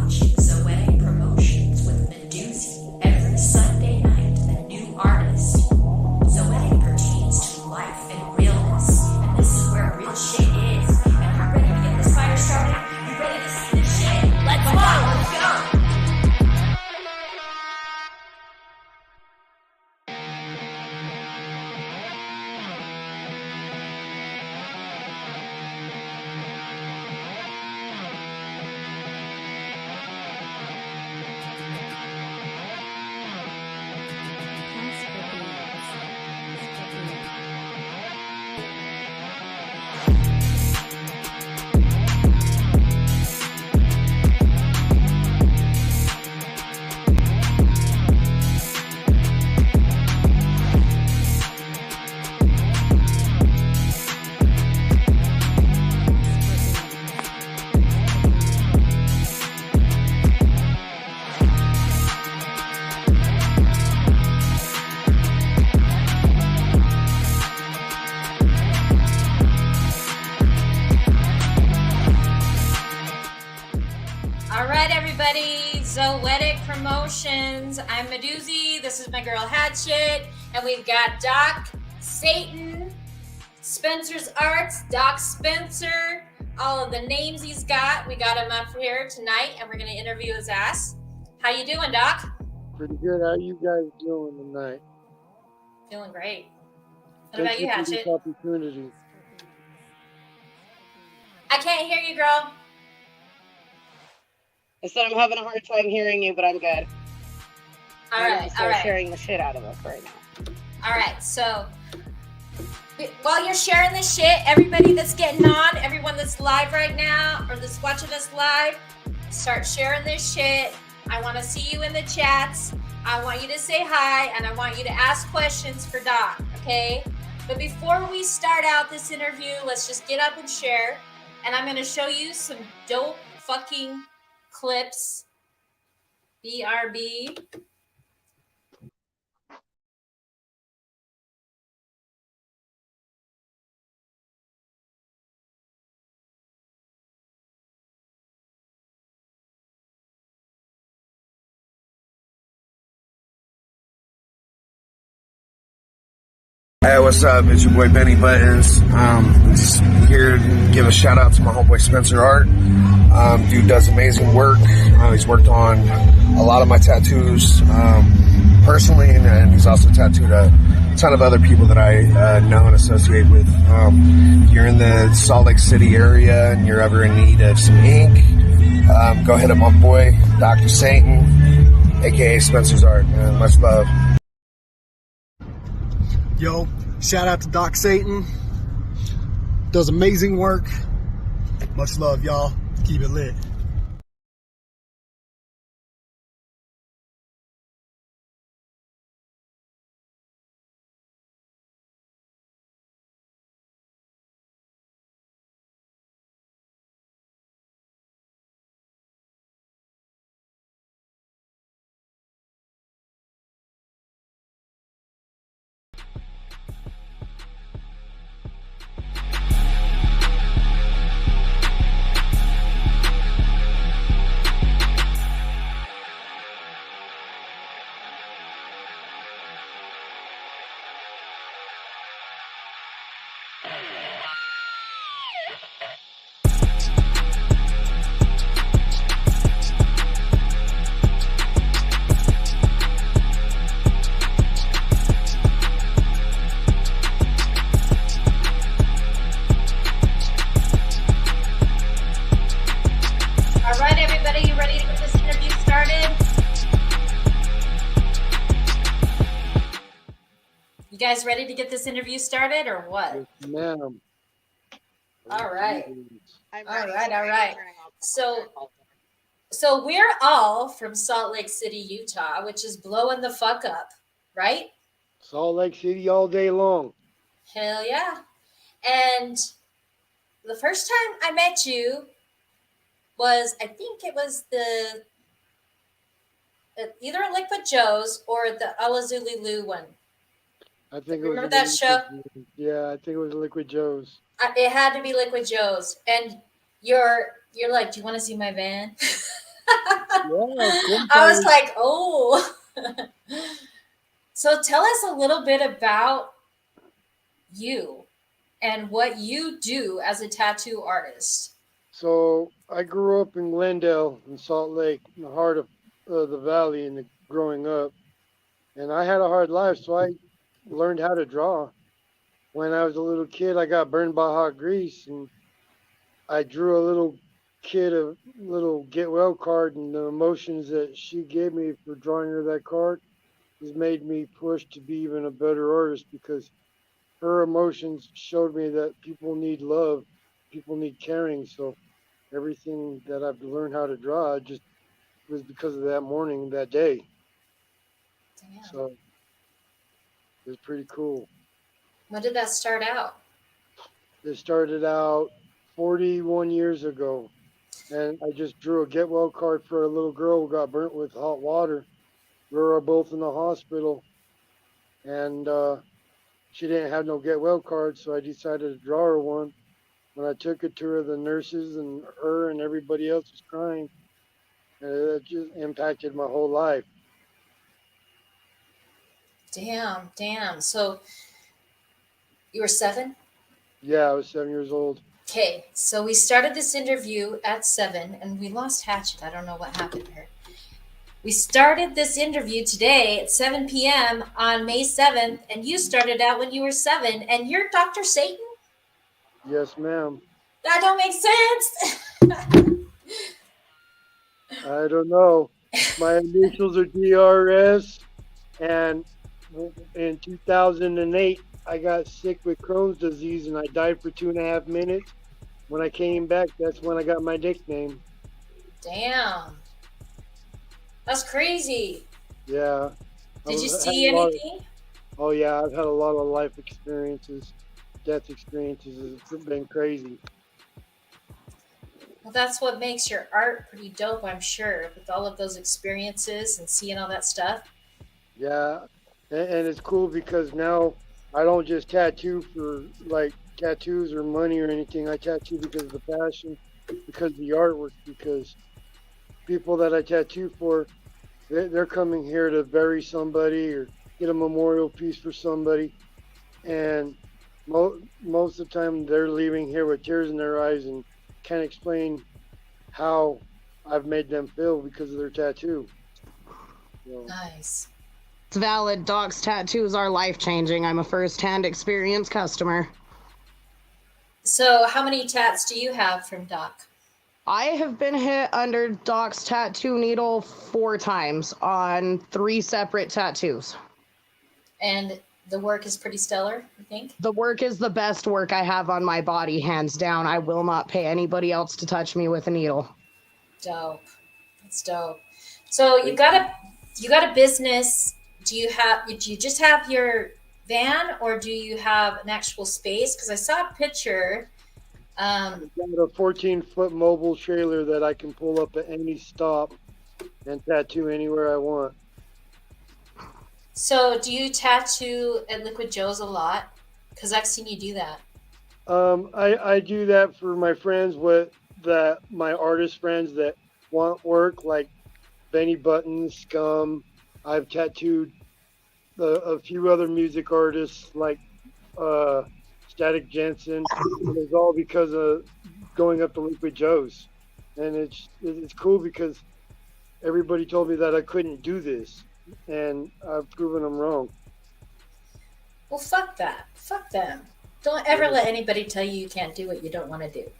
watching Zoetic Promotions with Medusi every Sunday night. The new artist. Zoetic pertains to life and realness, and this is where real shit is. And we're ready to get this fire started. You ready to see this shit? Let's go! Let's go! Zoetic Promotions. I'm Medusi. This is my girl Hatchet, and we've got Doc Satan, Spencer's Arts, Doc Spencer, all of the names he's got. We got him up here tonight, and we're going to interview his ass. How you doing, Doc? Pretty good. How you guys doing tonight? Feeling great. What about you, Hatchet? Opportunity. I can't hear you, girl. I said I'm having a hard time hearing you, but I'm good. All right. Sharing the shit out of us right now. All right, so while you're sharing this shit, everybody that's getting on, everyone that's live right now or that's watching us live, start sharing this shit. I want to see you in the chats. I want you to say hi, and I want you to ask questions for Doc, okay? But before we start out this interview, let's just get up and share. And I'm going to show you some dope fucking clips. BRB. Hey, what's up? It's your boy Benny Buttons. Just here to give a shout out to my homeboy Spencer Art. Dude does amazing work. He's worked on a lot of my tattoos personally, and he's also tattooed a ton of other people that I know and associate with. If you're in the Salt Lake City area and you're ever in need of some ink, go hit up my boy, Dr. Satan, aka Spencer's Art. Much love. Yo, shout out to Doc Satan. Does amazing work. Much love, y'all. Keep it lit. You guys ready to get this interview started or what? Yes, ma'am. All right. All right. So we're all from Salt Lake City, Utah, which is blowing the fuck up, right? Salt Lake City all day long. Hell yeah. And the first time I met you was, I think it was either Liquid Joe's or the Alazuli Lou one. I think Remember that show? Yeah, I think it was Liquid Joe's. It had to be Liquid Joe's. And your You're like, do you want to see my van? Yeah, of course. I was like, oh. So tell us a little bit about you and what you do as a tattoo artist. So I grew up in Glendale, in Salt Lake, in the heart of the valley, and growing up, and I had a hard life, so I learned how to draw. When I was a little kid, I got burned by hot grease, and I drew a little kid a little get well card, and the emotions that she gave me for drawing her that card has made me push to be even a better artist because her emotions showed me that people need love, people need caring. So everything that I've learned how to draw just was because of that morning, that day. Damn. So it was pretty cool. When did that start out? It started out 41 years ago, and I just drew a get well card for a little girl who got burnt with hot water. We were both in the hospital, and she didn't have no get well card, so I decided to draw her one. When I took it to her, the nurses and her and everybody else was crying, and it just impacted my whole life. Damn, damn. So you were 7? Yeah, I was 7 years old. Okay, so we started this interview at 7 and we lost Hatchet. I don't know what happened to her. We started this interview today at 7 p.m. on May 7th, and you started out when you were 7, and you're Dr. Satan? Yes, ma'am. That don't make sense. I don't know. My initials are DRS, and in 2008, I got sick with Crohn's disease, and I died for 2.5 minutes. When I came back, that's when I got my nickname. Damn. That's crazy. Yeah. Did you I've had see a lot of- anything? Oh yeah, I've had a lot of life experiences, death experiences. It's been crazy. Well, that's what makes your art pretty dope, I'm sure, with all of those experiences and seeing all that stuff. Yeah, and it's cool because now I don't just tattoo for like tattoos or money or anything. I tattoo because of the passion, because of the artwork, because people that I tattoo for, they're coming here to bury somebody or get a memorial piece for somebody, and most of the time they're leaving here with tears in their eyes and can't explain how I've made them feel because of their tattoo. So, Nice. It's valid. Doc's tattoos are life-changing. I'm a first-hand experience customer. So, how many tats do you have from Doc? I have been hit under Doc's tattoo needle 4 times on 3 separate tattoos. And the work is pretty stellar, you think? The work is the best work I have on my body, hands down. I will not pay anybody else to touch me with a needle. Dope. That's dope. So you got a business. Do you just have your van, or do you have an actual space? Because I saw a picture. I've got a 14-foot mobile trailer that I can pull up at any stop and tattoo anywhere I want. So do you tattoo at Liquid Joe's a lot? Because I've seen you do that. I do that for my friends my artist friends that want work, like Benny Button, Scum. I've tattooed a few other music artists like Static Jensen. And it's all because of going up to Liquid Joe's, and it's cool because everybody told me that I couldn't do this, and I've proven them wrong. Well, fuck that. Fuck them. Don't ever let anybody tell you can't do what you don't want to do.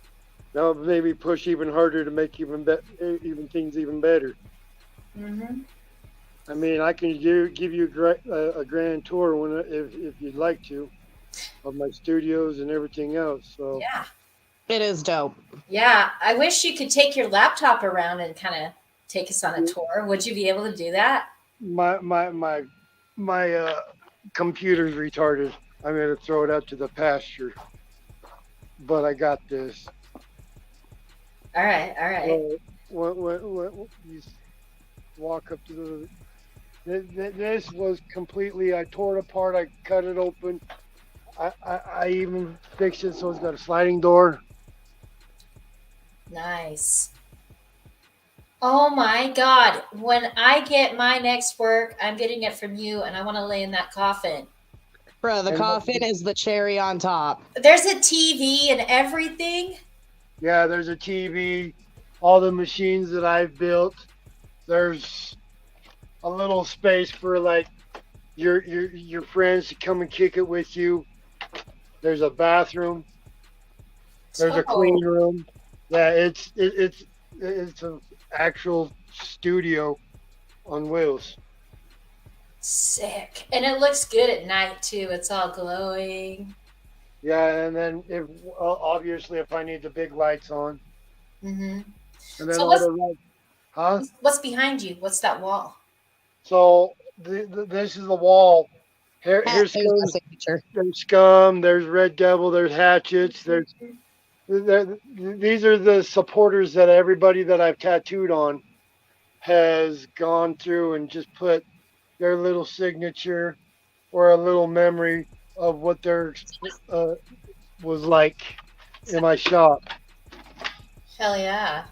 Now maybe push even harder to make even things even better. Mm-hmm. I mean, I can give you a grand tour if you'd like to, of my studios and everything else. So Yeah. It is dope. Yeah. I wish you could take your laptop around and kind of take us on a tour. Would you be able to do that? my computer's retarded. I'm gonna throw it out to the pasture, but I got this. All right. All right. So when you walk up to this was completely. I tore it apart. I cut it open. I even fixed it so it's got a sliding door. Nice. Oh my God. When I get my next work, I'm getting it from you and I want to lay in that coffin. Bro, the And coffin is the cherry on top. There's a TV and everything. yeah, there's a TV, all the machines that I've built. There's a little space for like your friends to come and kick it with you. There's a bathroom. There's a clean Oh, room. Yeah, it's an actual studio on wheels. sick. And it looks good at night too. It's all glowing. Yeah, and then if obviously if I need the big lights on, Mm-hmm. and then So all the lights, huh? what's behind you? What's that wall? So this is the wall. Here's There's my scum. signature. There's scum. There's Red Devil. There's hatchets. These are the supporters that everybody that I've tattooed on has gone through and just put their little signature or a little memory of what their was like in my shop. Hell yeah.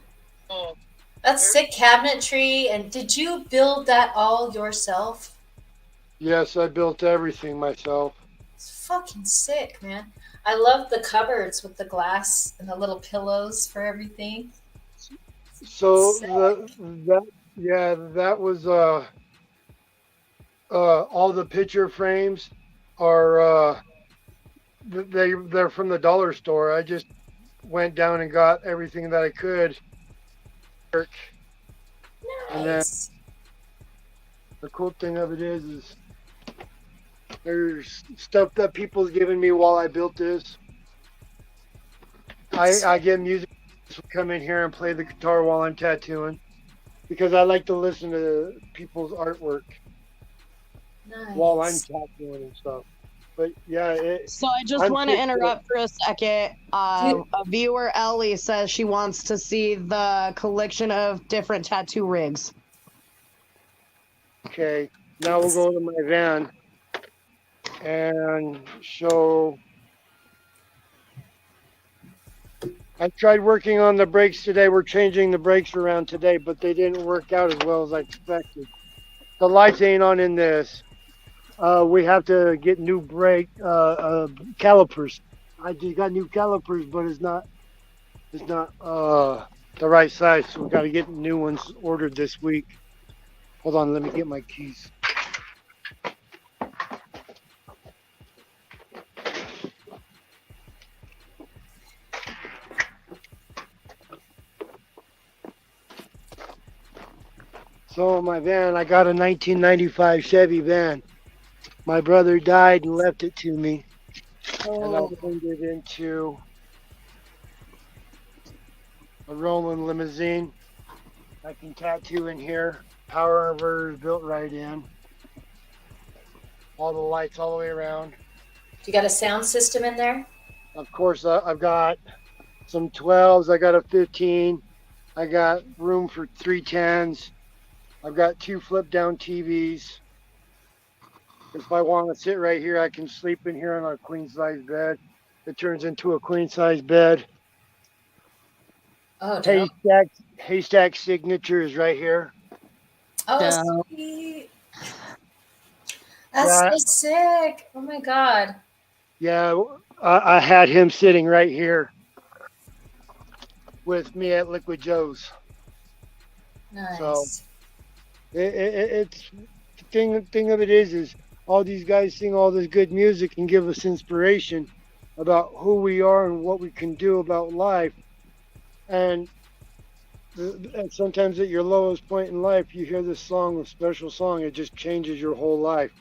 That's sick cabinetry. And did you build that all yourself? Yes, I built everything myself. It's fucking sick, man. I love the cupboards with the glass and the little pillows for everything. So Sick. that was all the picture frames are they're from the dollar store. I just went down and got everything that I could. And then Nice. the cool thing of it is there's stuff that people's given me while I built this. I get music come in here and play the guitar while I'm tattooing because I like to listen to people's artwork while I'm Nice. tattooing and stuff. But yeah, So I just I'm want to sick of it. interrupt for a second. A viewer, Ellie, says she wants to see the collection of different tattoo rigs. Okay, now we'll go to my van and show. I tried working on the brakes today. We're changing the brakes around today, but they didn't work out as well as I expected. The lights ain't on in this. We have to get new brake calipers. I just got new calipers, but it's not the right size. So we got to get new ones ordered this week. Hold on, let me get my keys. So my van, I got a 1995 Chevy van. My brother died and left it to me, and I Oh, turned it into a rolling limousine. I can tattoo in here. Power inverter is built right in. All the lights all the way around. You got a sound system in there? Of course, I've got some 12s. I got a 15. I got room for 310s. I've got 2 flip down TVs. If I want to sit right here, I can sleep in here on a queen size bed. It turns into a queen size bed. Oh, dope. Haystack signature is right here. Oh, Yeah. sweet. That's Yeah, so sick. Oh my God. yeah. I had him sitting right here with me at Liquid Joe's. Nice. So it's the thing of it is all these guys sing all this good music and give us inspiration about who we are and what we can do about life. And sometimes at your lowest point in life, you hear this song, a special song, it just changes your whole life.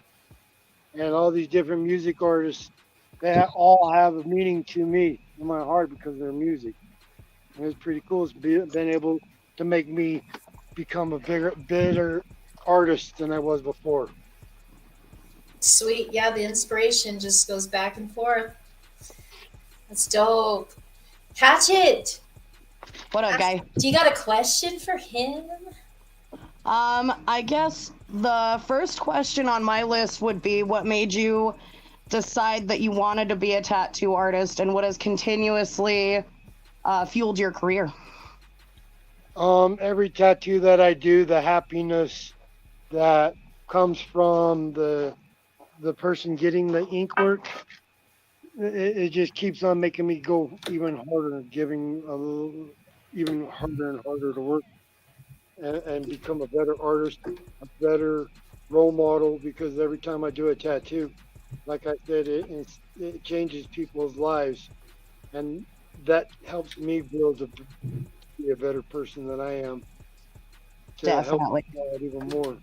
And all these different music artists, they all have a meaning to me in my heart because of their music. And it's pretty cool. It's been able to make me become a better artist than I was before. Sweet. Yeah, the inspiration just goes back and forth. That's dope. Hatchet, what up, guy? do you got a question for him? I guess the first question on my list would be what made you decide that you wanted to be a tattoo artist and what has continuously fueled your career? Every tattoo that I do, the happiness that comes from the person getting the ink work, it just keeps on making me go even harder, giving a little, even harder and harder to work and become a better artist, a better role model. Because every time I do a tattoo, like I said, it changes people's lives, and that helps me grow to be a better person than I am to help Definitely. out even more.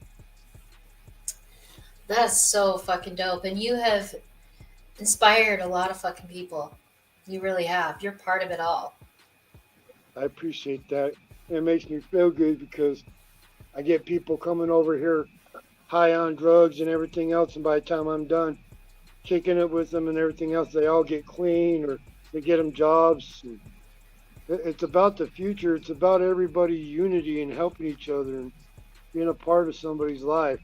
That's so fucking dope. And you have inspired a lot of fucking people. You really have. You're part of it all. I appreciate that. It makes me feel good because I get people coming over here high on drugs and everything else, and by the time I'm done kicking it with them and everything else, they all get clean or they get them jobs. And it's about the future. It's about everybody unity and helping each other and being a part of somebody's life.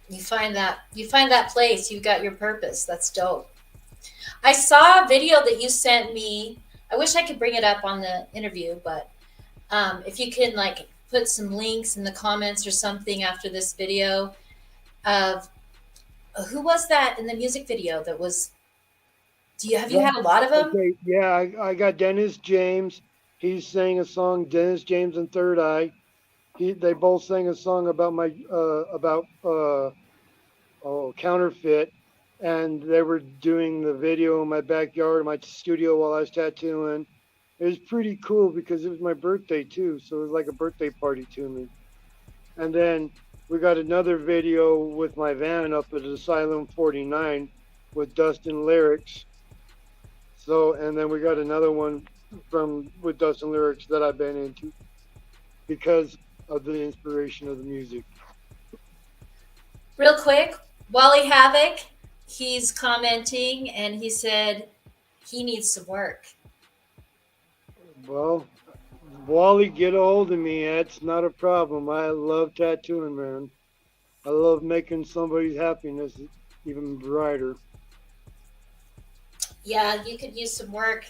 You find that place. You got your purpose. That's dope. I saw a video that you sent me. I wish I could bring it up on the interview, but if you can like put some links in the comments or something after this video of who was that in the music video that was have you Well, had a lot of them? okay, yeah, I got Dennis James. He sang a song, Dennis James and Third Eye. They both sang a song about my about counterfeit, and they were doing the video in my backyard, in my studio while I was tattooing. It was pretty cool because it was my birthday too, so it was like a birthday party to me. And then we got another video with my van up at Asylum 49 with Dustin Lyrics. So, and then we got another one from with Dustin Lyrics that I've been into because of the inspiration of the music. Real quick, Wally Havoc, he's commenting and he said he needs some work. Well, Wally, get a hold of me. That's not a problem. I love tattooing, man. I love making somebody's happiness even brighter. Yeah, you could use some work.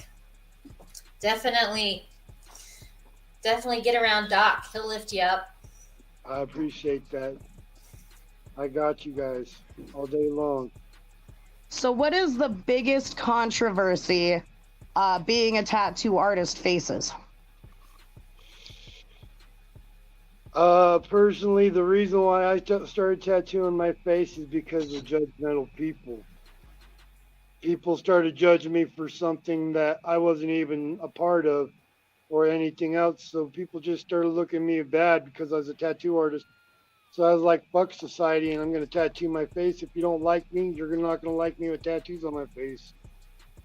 Definitely, definitely get around Doc. He'll lift you up. I appreciate that. I got you guys all day long. So, what is the biggest controversy being a tattoo artist faces? Personally, the reason why I started tattooing my face is because of judgmental people. People started judging me for something that I wasn't even a part of or anything else. So people just started looking at me bad because I was a tattoo artist. So I was like, fuck society, and I'm going to tattoo my face. If you don't like me, you're not going to like me with tattoos on my face.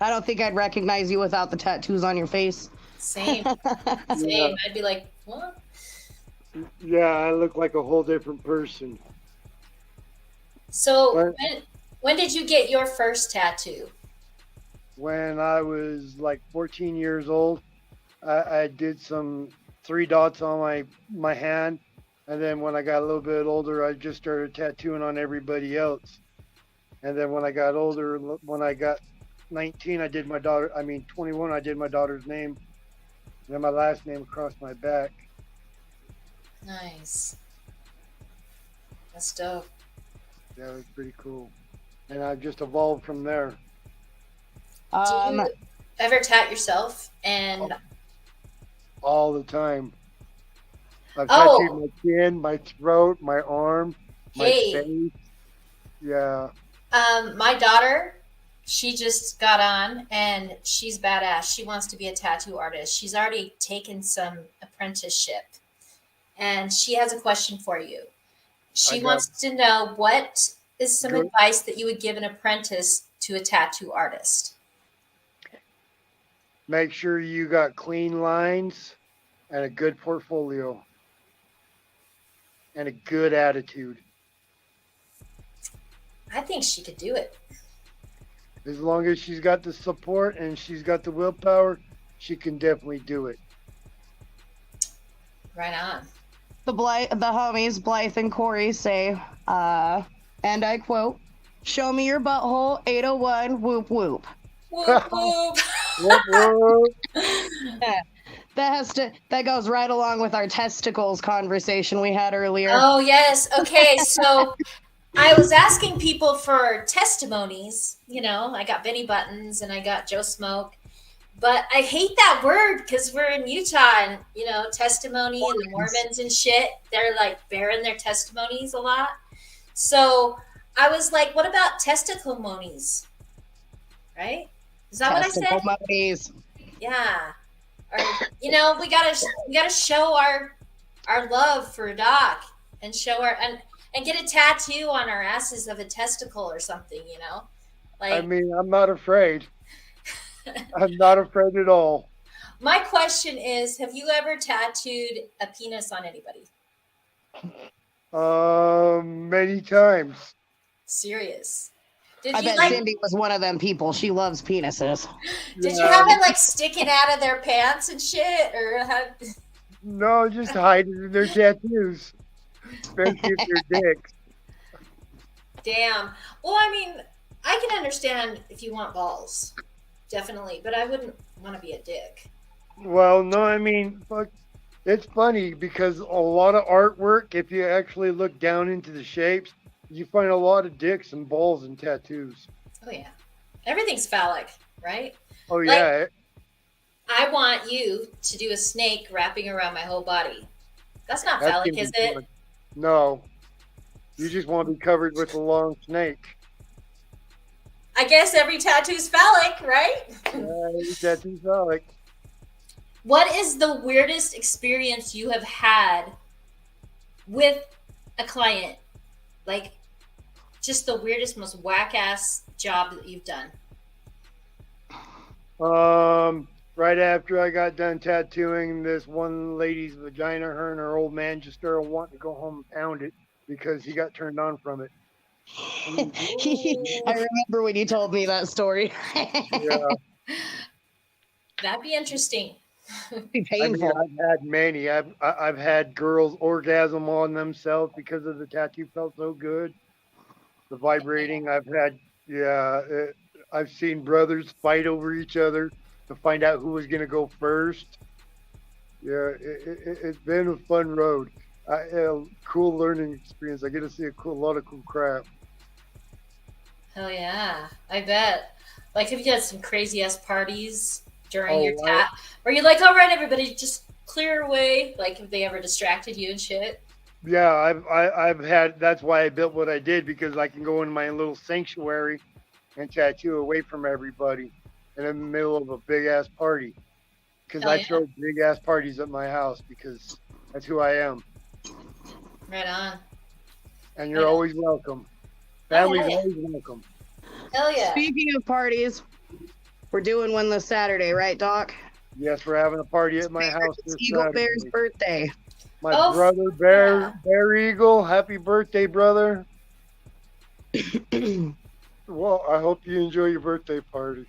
I don't think I'd recognize you without the tattoos on your face. Same, Yeah, same. I'd be like, what? yeah, I look like a whole different person. So But when did you get your first tattoo? when I was like 14 years old, I did some 3 dots on my hand. And then when I got a little bit older, I just started tattooing on everybody else. And then when I got older, when I got 19, 21, I did my daughter's name. And then my last name across my back. Nice. That's dope. Yeah, it was pretty cool. And I just evolved from there. Do Um, you ever tat yourself? And All the time. I've tattooed oh, my chin, my throat, my arm, my hey, face. Yeah, my daughter, she just got on and she's badass. She wants to be a tattoo artist. She's already taken some apprenticeship, and she has a question for you. I She got wants to know what is some good. advice that you would give an apprentice to a tattoo artist? Make sure you got clean lines and a good portfolio and a good attitude. I think she could do it. As long as she's got the support and she's got the willpower, she can definitely do it. Right on. the homies Blythe and Corey say, and I quote, "Show me your butthole, 801, whoop whoop." Whoop whoop. What? Yeah. That goes right along with our testicles conversation we had earlier. Oh, yes. Okay, so I was asking people for testimonies. You know, I got Benny Buttons and I got Joe Smoke. But I hate that word because we're in Utah and, you know, testimony and the Mormons and shit, they're like bearing their testimonies a lot. So I was like, what about testimonies? Right? Is that what I said? Testimonies. Yeah. Or, you know, we gotta show our love for Doc and show our and get a tattoo on our asses of a testicle or something, you know? Like I mean, I'm not afraid. I'm not afraid at all. my question is, have you ever tattooed a penis on anybody? Many times. Serious. Did I you bet like Cindy was one of them people. She loves penises. did you Yeah. have it like sticking out of their pants and shit? Or how No, just hiding their tattoos, especially if they're dicks. damn. Well, I mean, I can understand if you want balls. Definitely. But I wouldn't want to be a dick. Well, no, I mean, fuck. It's funny because a lot of artwork, if you actually look down into the shapes, you find a lot of dicks and balls and tattoos. Oh yeah. Everything's phallic, right? Oh Like- yeah, I want you to do a snake wrapping around my whole body. That's not that's phallic, gonna is be it? fun. No, you just want to be covered with a long snake. I guess every tattoo's phallic, right? Tattoos are like What is the weirdest experience you have had with a client? Like, just the weirdest, most whack ass job that you've done. right after I got done tattooing this one lady's vagina, her and her old man just started wanting to go home and pound it because he got turned on from it. I remember when you told me that story. Yeah. That'd be interesting. It'd be I mean, painful. I've had many. I've had girls orgasm on themselves because of the tattoo felt so good. The vibrating. I've seen brothers fight over each other to find out who was gonna go first. Yeah, it's been a fun road. A cool learning experience. I get to see a lot of cool crap. Hell yeah, I bet. Like, have you had some crazy ass parties during your Oh, tat? Where you're like, all right, everybody, just clear away. Like, have they ever distracted you and shit? Yeah, I've had. That's why I built what I did because I can go in my little sanctuary and tattoo away from everybody in the middle of a big ass party. Because Hell I yeah. throw big ass parties at my house because that's who I am. Right on. And you're Yeah. always welcome. Oh, Family's hell yeah. always welcome. Hell yeah. Speaking of parties, we're doing one this Saturday, right, Doc? Yes, we're having a party at my house It's this Eagle Saturday. Bear's birthday. My Oh, brother, Bear Eagle, happy birthday, brother. Well, I hope you enjoy your birthday party.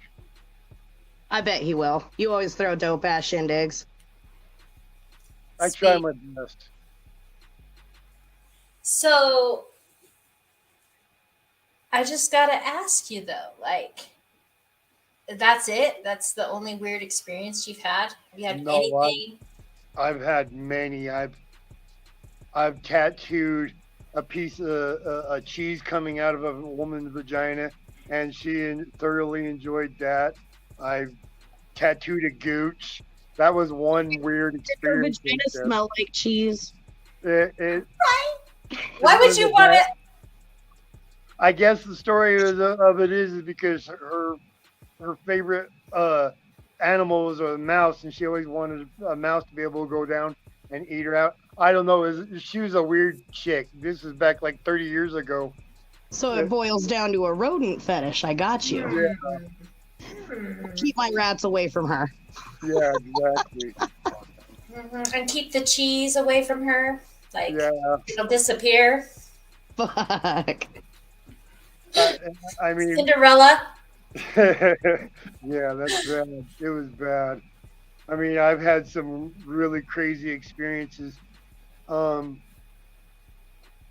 I bet he will. You always throw dope ass shindigs. I try Sweet. my best. So, I just gotta ask you though, like, that's it? That's the only weird experience you've had? Have you had No, anything? I've had many. I've tattooed a piece of a cheese coming out of a woman's vagina, and she thoroughly enjoyed that. I've tattooed a gooch. That was one weird Did your experience. vagina smell like cheese? It Why would was you a want bad- to? I guess the story of it is because her favorite animal was a mouse, and she always wanted a mouse to be able to go down and eat her out. I don't know. She was a weird chick. This is back like 30 years ago. So it boils down to a rodent fetish. I got you. Keep my rats away from her. Yeah, exactly. And keep the cheese away from her? Like, Yeah. it'll disappear? Fuck. I mean, Cinderella? yeah, that's bad. It was bad. I mean, I've had some really crazy experiences.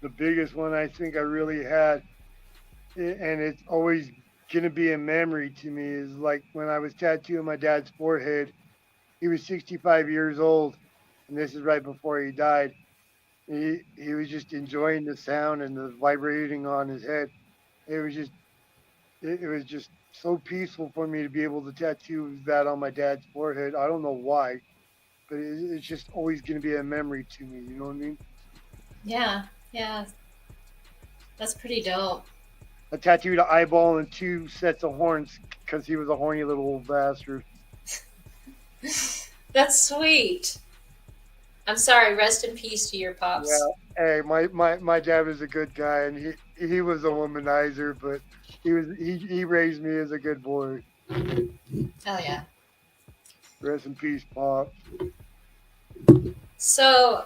The biggest one I think I really had, and it's always gonna be a memory to me, is like when I was tattooing my dad's forehead, he was 65 years old, and this is right before he died. He was just enjoying the sound and the vibrating on his head. It was just it was just so peaceful for me to be able to tattoo that on my dad's forehead. I don't know why, but it's just always going to be a memory to me. You know what I mean? Yeah, yeah. That's pretty dope. I tattooed an eyeball and 2 sets of horns because he was a horny little old bastard. That's sweet. I'm sorry. Rest in peace to your pops. Yeah. Hey, my dad was a good guy, and he was a womanizer, but he raised me as a good boy. Hell yeah. Rest in peace, Pop. So,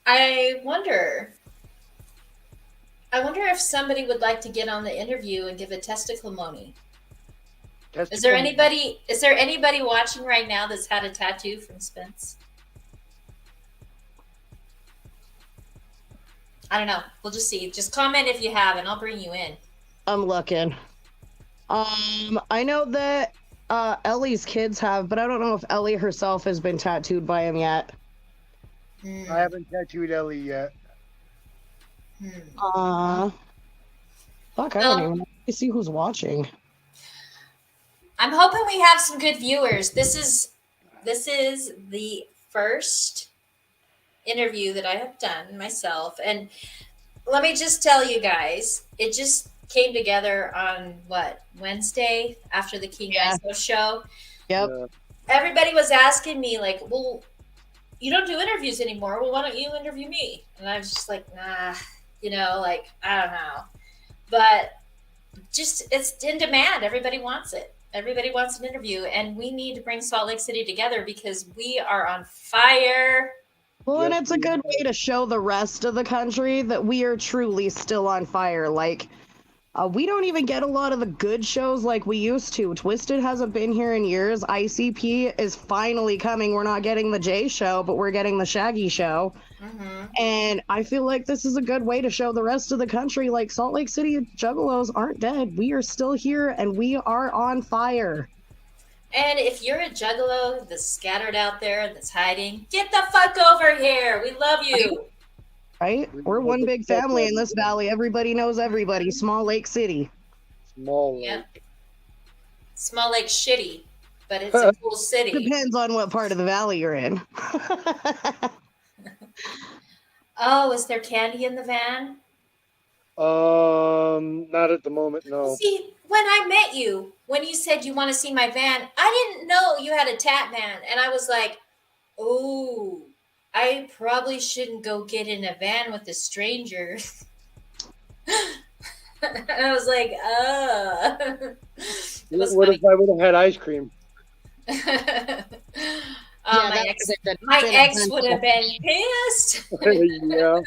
I wonder if somebody would like to get on the interview and give a testimony. Is there anybody watching right now that's had a tattoo from Spence? I don't know. We'll just see. Just comment if you have, and I'll bring you in. I'm looking. I know that Ellie's kids have, but I don't know if Ellie herself has been tattooed by him yet. I haven't tattooed Ellie yet. Fuck, I don't even know. I see who's watching. I'm hoping we have some good viewers. This is the first interview that I have done myself, and let me just tell you guys, it just came together on Wednesday after the King Iso show. Yep. Everybody was asking me like, well, you don't do interviews anymore. Well, why don't you interview me? And I was just like, nah, like, I don't know. But just, it's in demand. Everybody wants it. Everybody wants an interview. And we need to bring Salt Lake City together because we are on fire. Well, and it's a good way to show the rest of the country that we are truly still on fire. Like, we don't even get a lot of the good shows like we used to. Twisted hasn't been here in years. ICP is finally coming. We're not getting the Jay show, but we're getting the Shaggy show. Mm-hmm. And I feel like this is a good way to show the rest of the country, like, Salt Lake City Juggalos aren't dead. We are still here, and we are on fire. And if you're a juggalo that's scattered out there and that's hiding, get the fuck over here. We love you. Right? We're one big family in this valley. Everybody knows everybody. Small Lake City. Small Lake. Yep. Small Lake shitty, but it's a cool city. Depends on what part of the valley you're in. Oh, is there candy in the van? Not at the moment, no. See, when I met you, when you said you want to see my van, I didn't know you had a tat van. And I was like, oh, I probably shouldn't go get in a van with a stranger. And I was like, What if I would have had ice cream? My ex would have been pissed. Yeah.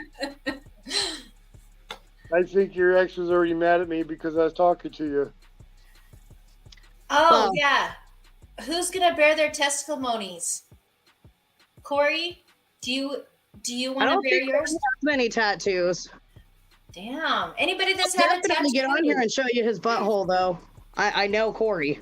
I think your ex was already mad at me because I was talking to you. Oh, yeah. Who's going to bear their testimonies? Corey, do you want to bear yours? Has many tattoos. Damn. Anybody that's had a tattoo? Get on here and show you his butthole, though. I know Corey.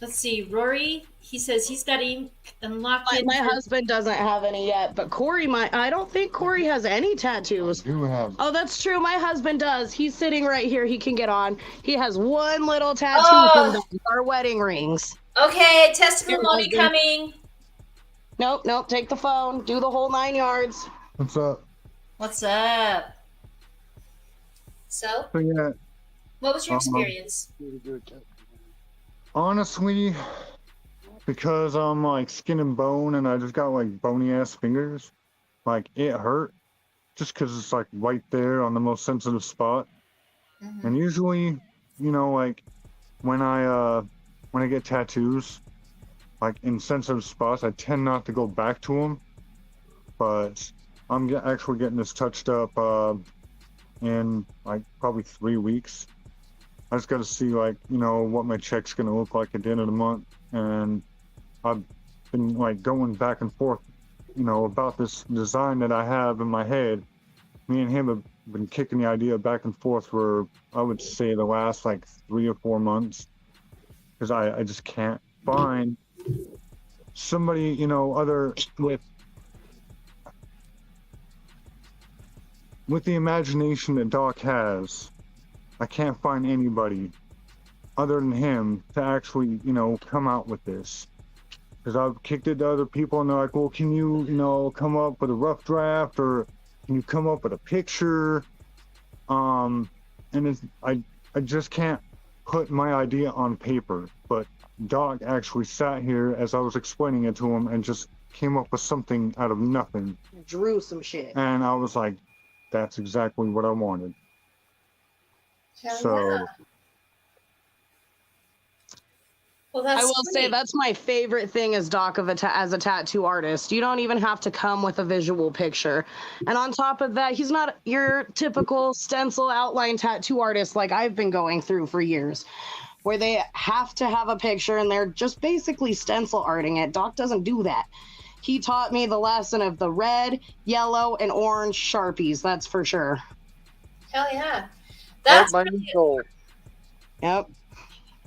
Let's see. Rory, he says he's got him unlocked. My husband doesn't have any yet, but Corey I don't think Corey has any tattoos. I do have. Oh, that's true. My husband does. He's sitting right here. He can get on. He has one little tattoo from our wedding rings. Okay, testimony coming. Nope. Take the phone. Do the whole 9 yards. What's up? What's up? So yeah, what was your experience? Honestly, because I'm like skin and bone and I just got like bony ass fingers, like it hurt just because it's like right there on the most sensitive spot. Mm-hmm. And usually, like when I get tattoos, like in sensitive spots, I tend not to go back to them. But I'm actually getting this touched up in like probably 3 weeks. I just got to see like, what my check's going to look like at the end of the month. And I've been like going back and forth, about this design that I have in my head. Me and him have been kicking the idea back and forth for, I would say, the last like 3 or 4 months. Because I just can't find somebody, you know, other with the imagination that Doc has, I can't find anybody other than him to actually, you know, come out with this. Because I've kicked it to other people and they're like, well, can you, you know, come up with a rough draft, or can you come up with a picture? And I just can't put my idea on paper. But Doc actually sat here as I was explaining it to him and just came up with something out of nothing. Drew some shit. And I was like, that's exactly what I wanted. Hell So, yeah. Well, that's I will say sweet. that's my favorite thing as Doc as a tattoo artist. You don't even have to come with a visual picture. And on top of that, he's not your typical stencil outline tattoo artist like I've been going through for years, where they have to have a picture and they're just basically stencil arting it. Doc doesn't do that. He taught me the lesson of the red, yellow, and orange Sharpies, that's for sure. Hell yeah. Art That's by really soul. Yep.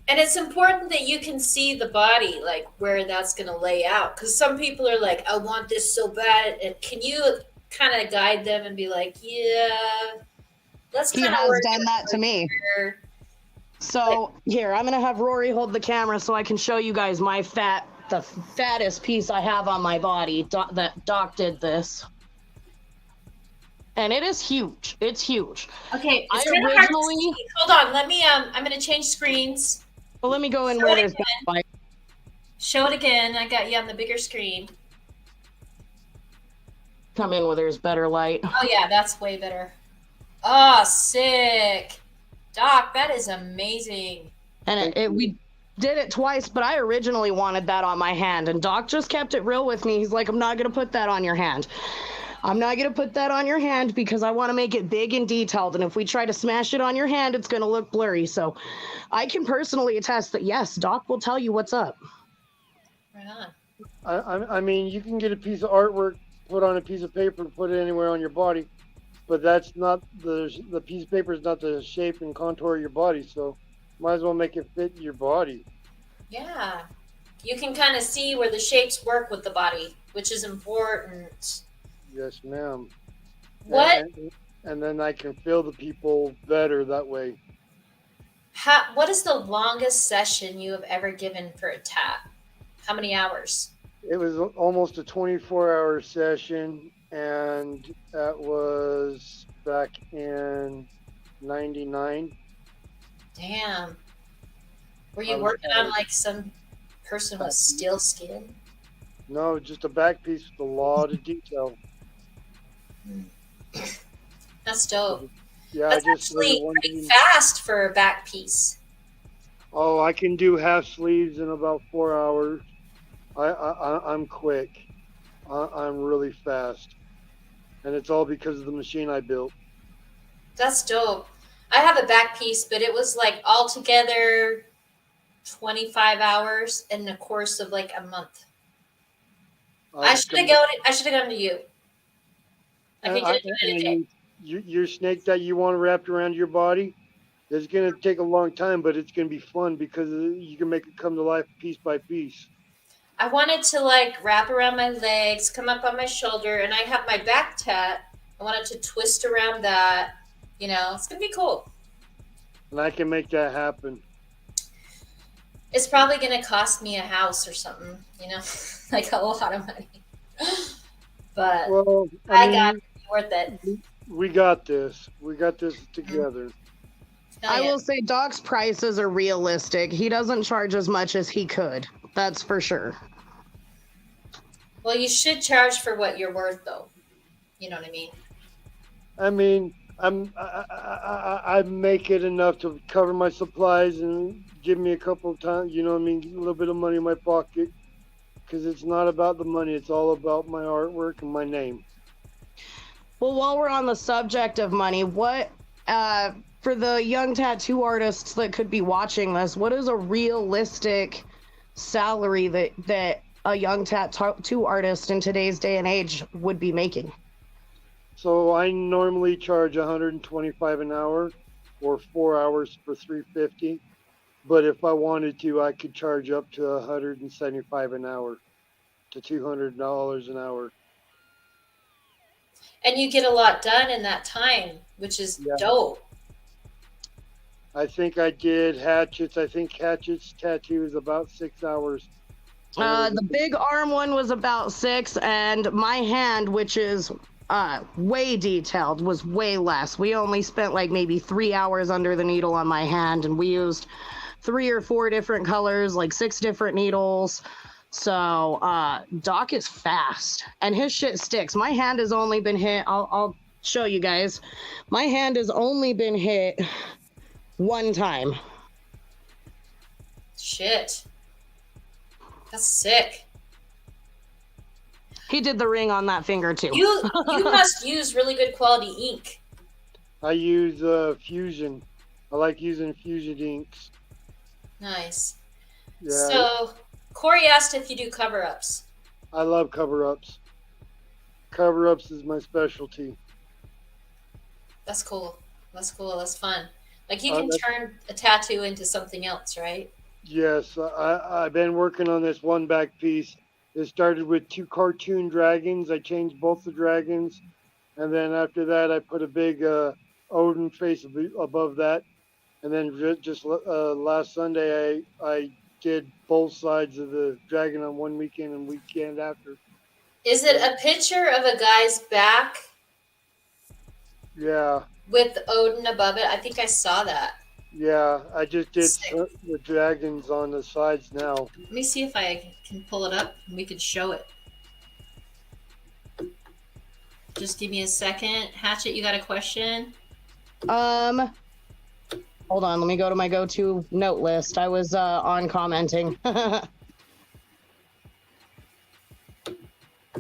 And it's important that you can see the body, like where that's going to lay out. Because some people are like, I want this so bad. And can you kind of guide them and be like, yeah, let's He kind of has work done it that to me. here. So here, I'm gonna have Rory hold the camera so I can show you guys the fattest piece I have on my body. That Doc did this. And it is huge. It's huge. Okay, it's I kind of hard to originally- see. Hold on, let me, I'm going to change screens. Well, let me go in Show where it there's again. Show it again. I got you on the bigger screen. come in where there's better light. Oh, yeah, that's way better. Oh, sick. Doc, that is amazing. And we did it twice, but I originally wanted that on my hand, and Doc just kept it real with me. He's like, I'm not gonna put that on your hand. I'm not gonna put that on your hand because I want to make it big and detailed, and if we try to smash it on your hand, it's gonna look blurry. So I can personally attest that yes, Doc will tell you what's up. Right on. I mean, you can get a piece of artwork put on a piece of paper and put it anywhere on your body, but that's not the piece of paper is not the shape and contour of your body. So might as well make it fit your body. Yeah. You can kind of see where the shapes work with the body, which is important. Yes, ma'am. What? And then I can feel the people better that way. What is the longest session you have ever given for a tat? How many hours? It was almost a 24-hour session, and that was back in '99. Damn. Were you I was working on tired. like some person with steel skin? No, just a back piece with a lot of detail. That's dope. Yeah, That's I just actually one pretty thing- fast for a back piece. Oh, I can do half sleeves in about 4 hours. I'm quick. I'm really fast, and it's all because of the machine I built. That's dope. I have a back piece, but it was like altogether 25 hours in the course of like a month. I should have gone to you. I can get it done in a day. Your snake that you want wrapped around your body, it's going to take a long time, but it's going to be fun because you can make it come to life piece by piece. I wanted to like wrap around my legs, come up on my shoulder, and I have my back tat. I wanted to twist around that. You know, it's gonna be cool. And I can make that happen. It's probably gonna cost me a house or something. You know, like a lot of money. But Well, I got it. It's worth it. We got this. We got this together. Hell I yeah. will say Doc's prices are realistic. He doesn't charge as much as he could. That's for sure. Well, you should charge for what you're worth, though. You know what I mean? I mean, I make it enough to cover my supplies and give me a couple of times, you know what I mean, a little bit of money in my pocket. Because it's not about the money. It's all about my artwork and my name. Well, while we're on the subject of money, what, for the young tattoo artists that could be watching this, what is a realistic salary that a young tattoo artist in today's day and age would be making? So I normally charge $125 an hour or 4 hours for $350. But if I wanted to, I could charge up to $175 an hour. to $200 an hour. And you get a lot done in that time, which is dope. I think I did Hatchet's. I think Hatchet's tattoo is about 6 hours. The big arm one was about 6, and my hand, which is way detailed, was way less. We only spent like maybe 3 hours under the needle on my hand, and we used 3 or 4 different colors, like 6 different needles. So Doc is fast, and his shit sticks. My hand has only been hit. I'll show you guys. My hand has only been hit 1 time. Shit. That's sick. He did the ring on that finger too. You must use really good quality ink. I use Fusion. I like using Fusion inks. Nice. Yeah. So Corey asked if you do cover-ups. I love cover-ups. Cover-ups is my specialty. That's cool. That's cool. That's fun. Like you can turn a tattoo into something else, right? Yes, I've been working on this one back piece. It started with 2 cartoon dragons. I changed both the dragons, and then after that, I put a big Odin face above that. And then just last Sunday, I did both sides of the dragon on one weekend and weekend after. Is it a picture of a guy's back? Yeah. With Odin above it? I think I saw that. Yeah, I just did Sick. the dragons on the sides now. Let me see if I can pull it up and we can show it. Just give me a second. Hatchet, you got a question? Hold on, let me go to my go-to note list. I was on commenting.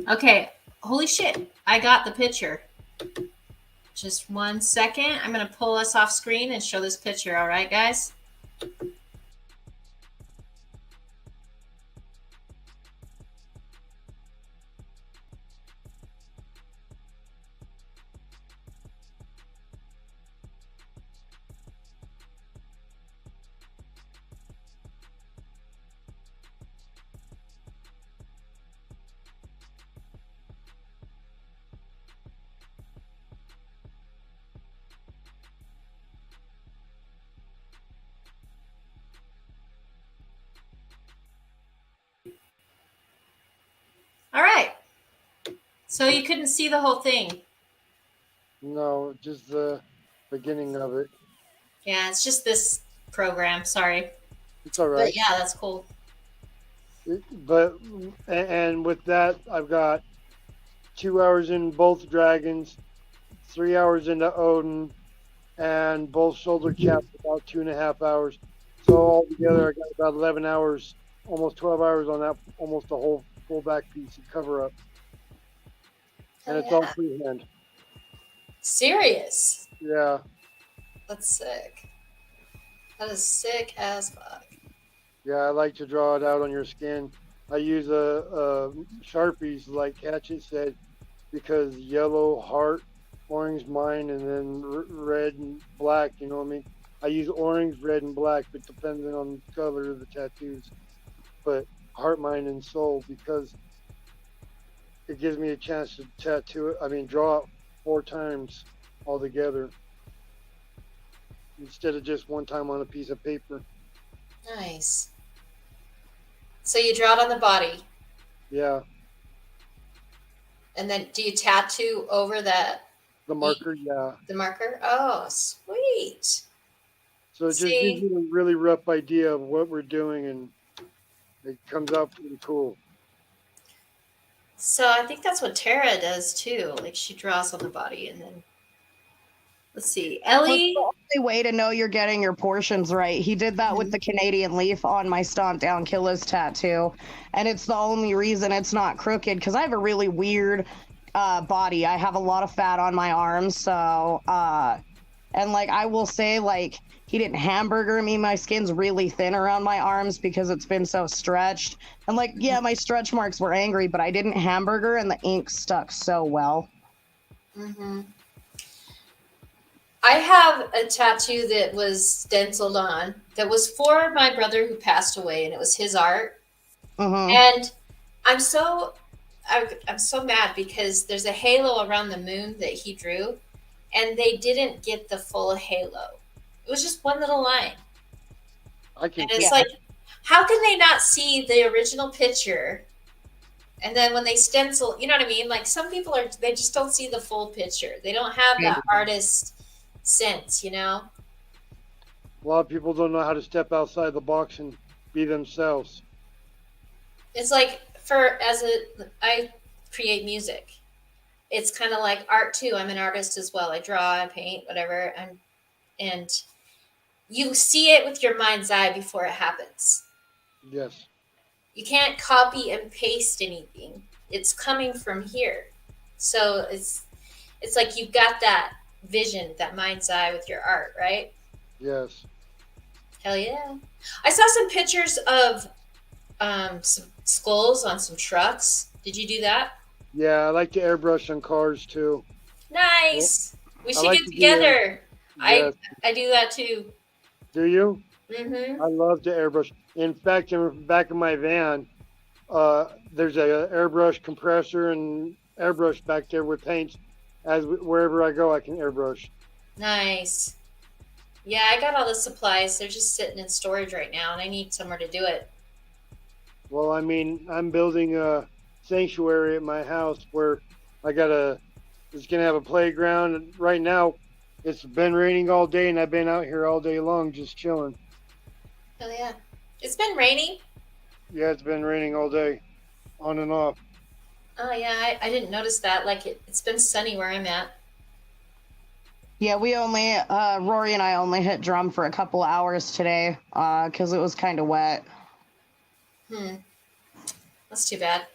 Okay, holy shit, I got the picture. Just 1 second. I'm going to pull us off screen and show this picture, all right, guys? All right. So you couldn't see the whole thing. No, just the beginning of it. Yeah, it's just this program. Sorry. It's all right. But yeah, that's cool. And with that, I've got 2 hours in both dragons, 3 hours into Odin, and both shoulder caps about 2.5 hours. So altogether, I got about 11 hours, almost 12 hours on that, almost a whole full back piece and cover up. And it's all freehand. Serious? Yeah. That's sick. That is sick as fuck. Yeah, I like to draw it out on your skin. I use Sharpies, like Hatchet said, because yellow, heart, orange, mine, and then red and black, you know what I mean? I use orange, red, and black, but depending on the color of the tattoos. But heart, mind, and soul, because it gives me a chance to draw it 4 times altogether instead of just one time on a piece of paper. Nice. So you draw it on the body. Yeah. And then do you tattoo over the marker? Yeah. The marker? Oh, sweet. So it just gives you a really rough idea of what we're doing, and it comes out pretty cool. So I think that's what Tara does too. Like she draws on the body and then let's see. Ellie. That's the only way to know you're getting your portions right. He did that with the Canadian leaf on my Stomp Down Killers tattoo. And it's the only reason it's not crooked because I have a really weird body. I have a lot of fat on my arms. So, and like I will say, like, he didn't hamburger me. My skin's really thin around my arms because it's been so stretched. And like, yeah, my stretch marks were angry, but I didn't hamburger and the ink stuck so well. Mm-hmm. I have a tattoo that was stenciled on that was for my brother who passed away, and it was his art. Mm-hmm. And I'm so I'm so mad because there's a halo around the moon that he drew, and they didn't get the full halo. It was just one little line, I can and fix it's like, how can they not see the original picture? And then when they stencil, you know what I mean? Like some people are, they just don't see the full picture. They don't have that artist sense, you know? a lot of people don't know how to step outside the box and be themselves. It's like I create music. It's kind of like art too. I'm an artist as well. I draw, I paint, whatever. And you see it with your mind's eye before it happens. Yes. You can't copy and paste anything. It's coming from here. So it's like you've got that vision, that mind's eye with your art, right? Yes. Hell yeah. I saw some pictures of some skulls on some trucks. Did you do that? Yeah, I like to airbrush on cars too. Nice. We I should like get to do together. Yes. I do that too. Do you? Mm-hmm. I love to airbrush. In fact, in the back of my van, there's a airbrush compressor and airbrush back there with paints. Wherever I go, I can airbrush. Nice. Yeah, I got all the supplies. They're just sitting in storage right now, and I need somewhere to do it. Well, I mean, I'm building a sanctuary at my house where I got it's gonna have a playground. And right now, it's been raining all day, and I've been out here all day long just chilling. Hell yeah. It's been raining. Yeah, it's been raining all day, on and off. Oh yeah, I didn't notice that. Like it's been sunny where I'm at. Yeah, we only, Rory and I only hit drum for a couple hours today, because it was kind of wet. That's too bad.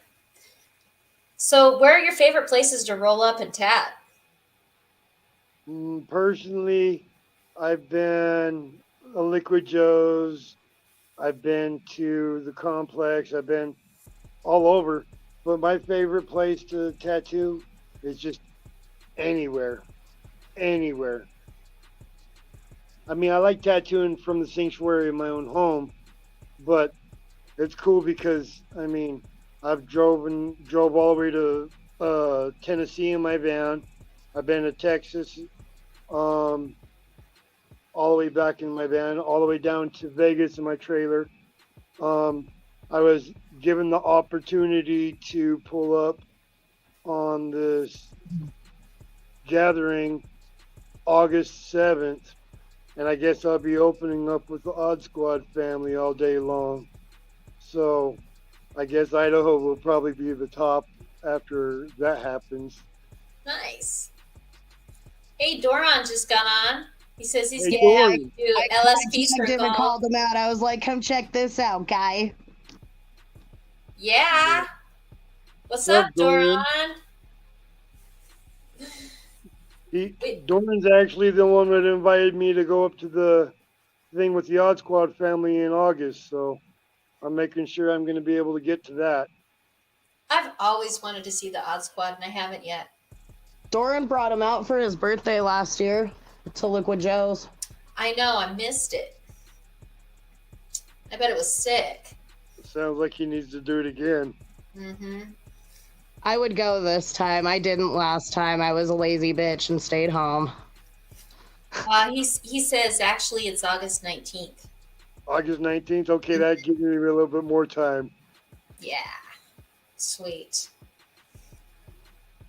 So, where are your favorite places to roll up and tat? Personally, I've been a Liquid Joe's. I've been to the complex. I've been all over. But my favorite place to tattoo is just anywhere. Anywhere. I mean, I like tattooing from the sanctuary in my own home, but it's cool because I mean, I've drove all the way to Tennessee in my van. I've been to Texas, all the way back in my van, all the way down to Vegas in my trailer. I was given the opportunity to pull up on this gathering August 7th, and I guess I'll be opening up with the Odd Squad family all day long. So I guess Idaho will probably be the top after that happens. Nice. Hey, Doron just got on. He says he's Hey, getting Dory. ready to do LSP I circle. called him out. I was like, come check this out, guy. Yeah. What's What's up, up, Dorian? Doron? Dorman's actually the one that invited me to go up to the thing with the Odd Squad family in August, so I'm making sure I'm going to be able to get to that. I've always wanted to see the Odd Squad, and I haven't yet. Doran brought him out for his birthday last year to Liquid Joe's. I know, I missed it. I bet it was sick. It sounds like he needs to do it again. Mm-hmm. I would go this time. I didn't last time. I was a lazy bitch and stayed home. He says actually it's August 19th. August 19th? Okay, that gives me a little bit more time. Yeah. Sweet.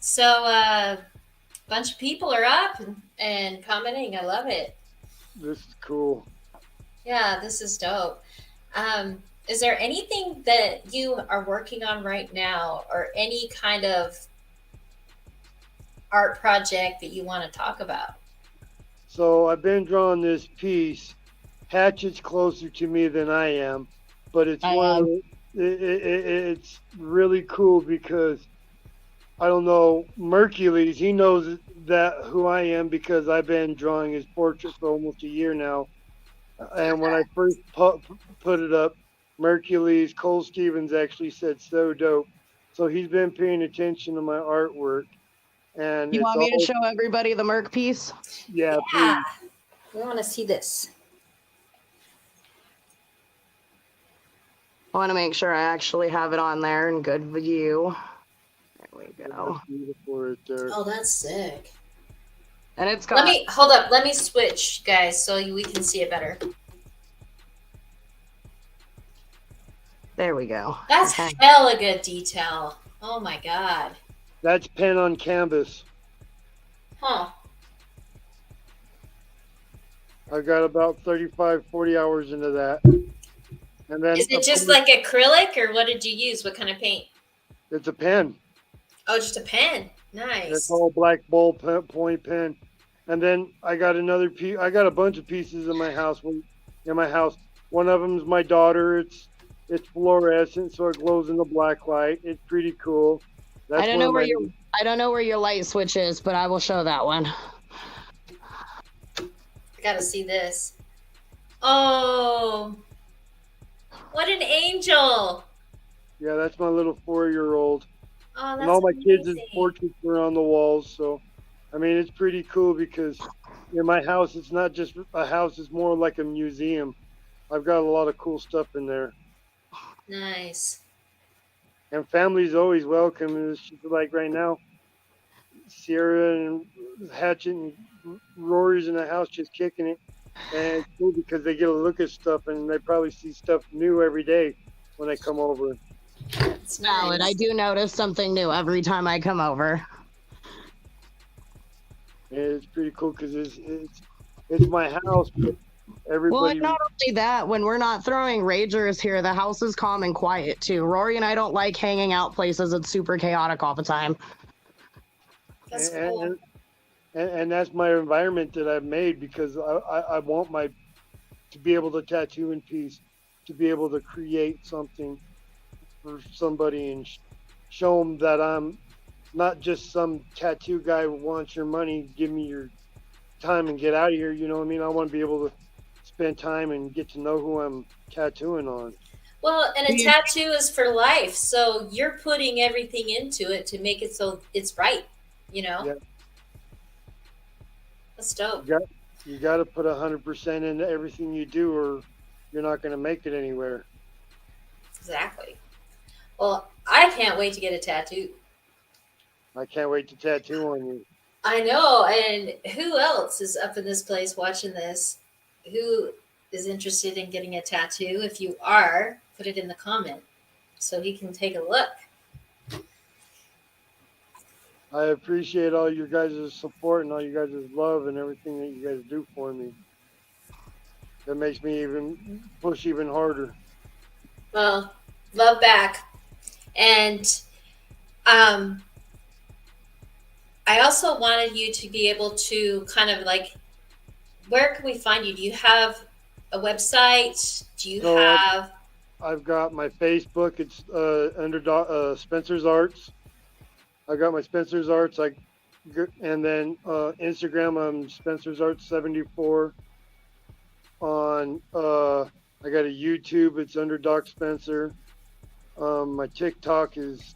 So, a bunch of people are up and commenting. I love it. This is cool. Yeah, this is dope. Is there anything that you are working on right now or any kind of art project that you want to talk about? So I've been drawing this piece. Hatchet's closer to me than I am, but it's it's really cool because I don't know, Mercules, he knows that who I am because I've been drawing his portrait for almost a year now. And when I first put it up, Mercules, Cole Stevens actually said so dope. So he's been paying attention to my artwork. And You want me to show everybody the Merc piece? Yeah, Yeah. please. We want to see this. I want to make sure I actually have it on there in good view. There we go. That's beautiful right there. Oh, that's sick. And it's Let got. me hold up. Let me switch, guys, so we can see it better. There we go. That's Okay. hella good detail. Oh my god. That's pen on canvas. Huh. I got about 35, 40 hours into that. And then Is it of just course, like acrylic, or what did you use? What kind of paint? it's a pen. Oh, just a pen. It's Nice. all black ball point pen. And then I got another piece. I got a bunch of pieces in my house. One of them's my daughter. It's fluorescent, so it glows in the black light. It's pretty cool. That's I don't one know of where my. I don't know where your light switch is, but I will show that one. I gotta see this. Oh, what an angel! Yeah, that's my little 4-year-old. Oh, that's And all my kids' amazing. portraits are on the walls. So, I mean, it's pretty cool because in my house, it's not just a house; it's more like a museum. I've got a lot of cool stuff in there, Nice. and family's always welcome. And it's just like right now, Sierra and Hatchet and Rory's in the house just kicking it, and it's cool because they get to look at stuff and they probably see stuff new every day when they come over. That's Valid. nice. I do notice something new every time I come over. And it's pretty cool because it's my house, but Well, everybody. and not only that, when we're not throwing ragers here, the house is calm and quiet too. Rory and I don't like hanging out places that's super chaotic all the time. That's and, cool. and that's my environment that I've made because I want to be able to tattoo in peace, to be able to create something for somebody and show them that I'm not just some tattoo guy who wants your money, give me your time and get out of here. You know what I mean? I want to be able to spend time and get to know who I'm tattooing on. Well, and a tattoo is for life, so you're putting everything into it to make it so it's right. You know. Yeah. That's dope. You got to put 100% into everything you do, or you're not going to make it anywhere. Exactly. Well, I can't wait to get a tattoo. I can't wait to tattoo on you. I know, and who else is up in this place watching this? Who is interested in getting a tattoo? If you are, put it in the comment so he can take a look. I appreciate all you guys' support and all you guys' love and everything that you guys do for me. That makes me even push even harder. Well, love back. And I also wanted you to be able to kind of like, where can we find you? Do you have a website? Do you have? I've got my Facebook. It's under Spencer's Arts. I got my Spencer's Arts. And then Instagram. I'm Spencer's Arts 74. On I got a YouTube. It's under Doc Spencer. My TikTok is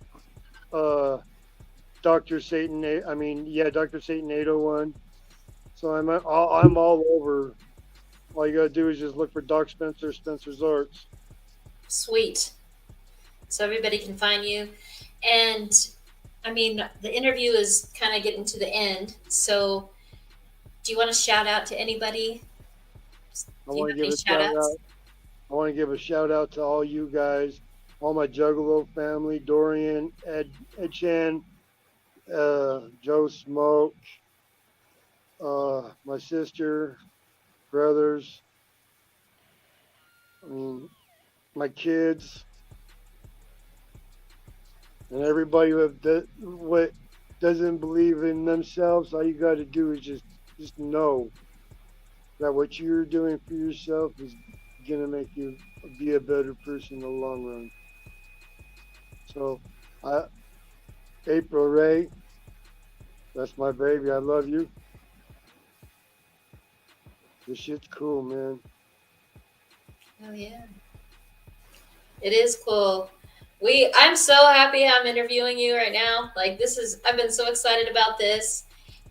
Dr. Satan. Dr. Satan 801. So I'm all over. All you gotta do is just look for Doc Spencer, Spencer's Arts. Sweet. So everybody can find you. And I mean, the interview is kind of getting to the end. So do you want to shout out to anybody? I want to give a shout out to all you guys, all my Juggalo family, Dorian, Ed Chan, Joe Smoke, my sister, brothers, my kids, and everybody what doesn't believe in themselves. All you got to do is just know that what you're doing for yourself is gonna make you be a better person in the long run. So, April Ray, that's my baby. I love you. This shit's cool, man. Oh yeah. It is cool. I'm so happy I'm interviewing you right now. Like I've been so excited about this.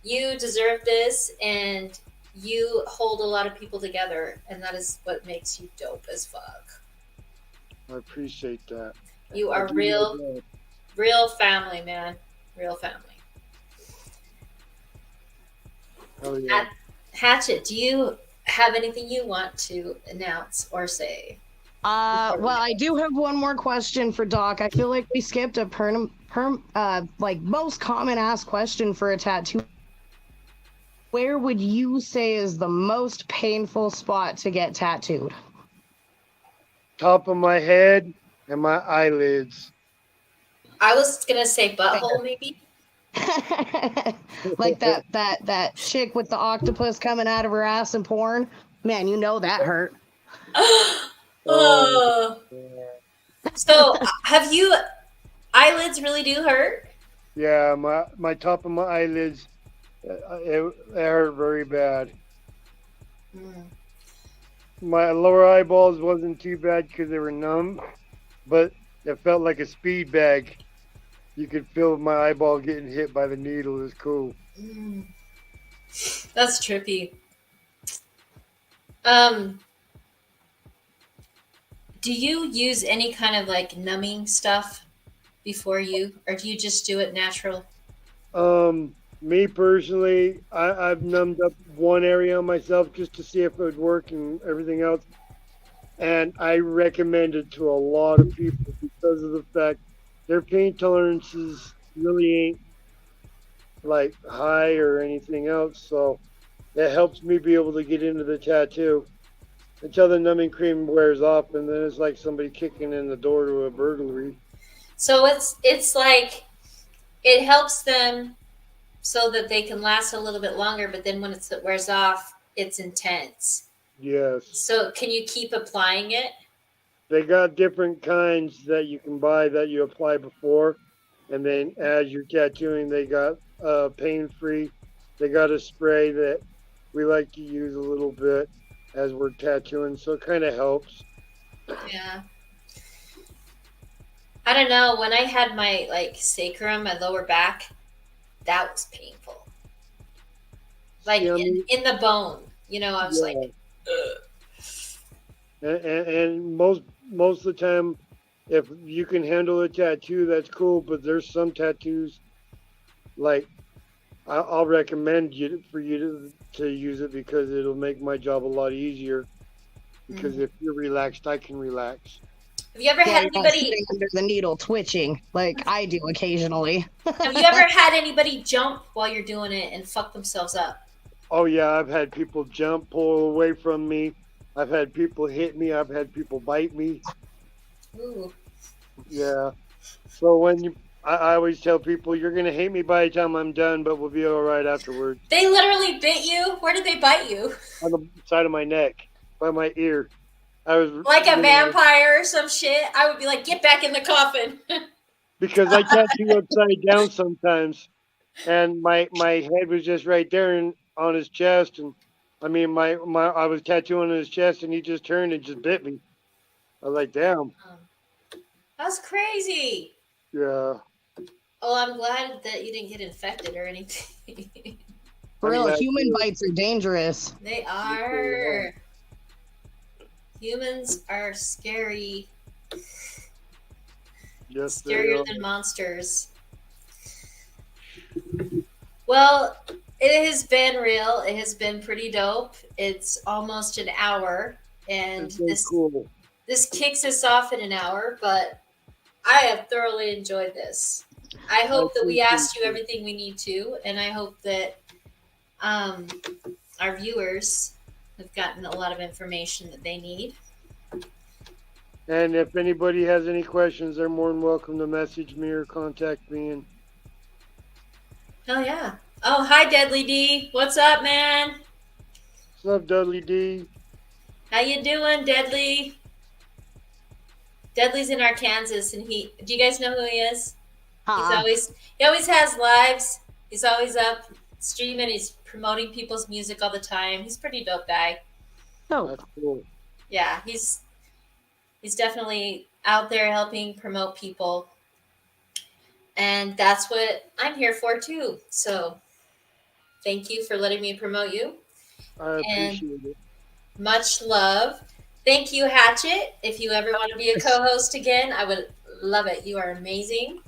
You deserve this, and you hold a lot of people together, and that is what makes you dope as fuck. I appreciate that. You I'll are do my best. real family, man. Real family. Oh yeah. Hatchet, do you have anything you want to announce or say? Well, I do have one more question for Doc. I feel like we skipped a like most common asked question for a tattoo. Where would you say is the most painful spot to get tattooed? Top of my head and my eyelids. I was gonna say butthole, maybe. Like that chick with the octopus coming out of her ass in porn. Man, you know that hurt. Oh, Oh. yeah. So, have you eyelids really do hurt? Yeah, my top of my eyelids, it hurt very bad. Mm. My lower eyeballs wasn't too bad because they were numb, but it felt like a speed bag. You could feel my eyeball getting hit by the needle. It was cool. Mm. That's trippy. Um, do you use any kind of like numbing stuff before you, or do you just do it natural? Me personally, I've numbed up one area on myself just to see if it would work and everything else. And I recommend it to a lot of people because of the fact their pain tolerances really ain't like high or anything else. So that helps me be able to get into the tattoo until the numbing cream wears off, and then it's like somebody kicking in the door to a burglary. So it's like it helps them so that they can last a little bit longer, but then when it wears off, it's intense. Yes. So can you keep applying it? They got different kinds that you can buy that you apply before, and then as you're tattooing, they got pain free. They got a spray that we like to use a little bit as we're tattooing, so it kind of helps. Yeah. I don't know. When I had my like sacrum, my lower back, that was painful. Like See, I mean, in the bone. I was like, yeah, ugh. and most of the time, if you can handle a tattoo, that's cool. But there's some tattoos like I'll recommend you to use it because it'll make my job a lot easier. Because Mhm. if you're relaxed, I can relax. Have you ever Yeah, had you're not anybody? sitting under the needle twitching like I do occasionally. Have you ever had anybody jump while you're doing it and fuck themselves up? Oh yeah, I've had people jump, pull away from me. I've had people hit me. I've had people bite me. Ooh. Yeah. So I always tell people, you're gonna hate me by the time I'm done, but we'll be all right afterwards. They literally bit you. Where did they bite you? On the side of my neck, by my ear. I was, Like a you know, vampire or some shit? I would be like, get back in the coffin. because I tattoo upside down sometimes, and my head was just right there and on his chest, and I mean my I was tattooing on his chest, and he just turned and just bit me. I was like, damn, That's crazy. yeah. Oh, I'm glad that you didn't get infected or anything. For I'm real, glad human too. bites are dangerous. They are. Humans are scary. Yes, they Scarier are. than monsters. Well, it has been real. It has been pretty dope. It's almost an hour, and It's so this cool. this kicks us off in an hour, but I have thoroughly enjoyed this. I I hope that we appreciate asked you it. everything we need to, and I hope that um, our viewers have gotten a lot of information that they need. And if anybody has any questions, they're more than welcome to message me or contact me. And Hell yeah. Oh, hi, Deadly D. What's up, man? what's up, Dudley D? How you doing, Deadly? Deadly's in Arkansas, and do you guys know who he is? Huh. He always has lives. He's always up streaming. He's promoting people's music all the time. He's a pretty dope guy. Oh, That's cool. Yeah, he's definitely out there helping promote people, and that's what I'm here for too. So thank you for letting me promote you, I and appreciate it. much love. Thank you, Hatchet. If you ever want to be a co-host again, I would love it. You are amazing.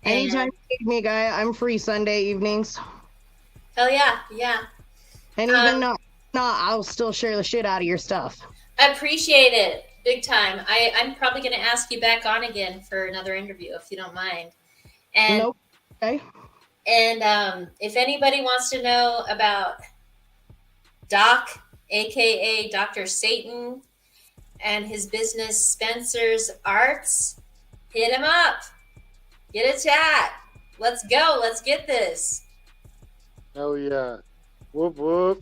Anytime And you need me, guy, I'm free Sunday evenings. hell yeah, yeah. And even not, I'll still share the shit out of your stuff. I appreciate it big time. I'm probably going to ask you back on again for another interview if you don't mind. And Nope. Okay. and if anybody wants to know about Doc, aka Dr. Satan, and his business Spencer's Arts, hit him up. Get a chat. Let's go. Let's get this. Hell yeah. Whoop whoop.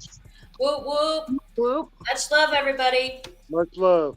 Whoop whoop. Whoop. Much love, everybody. Much love.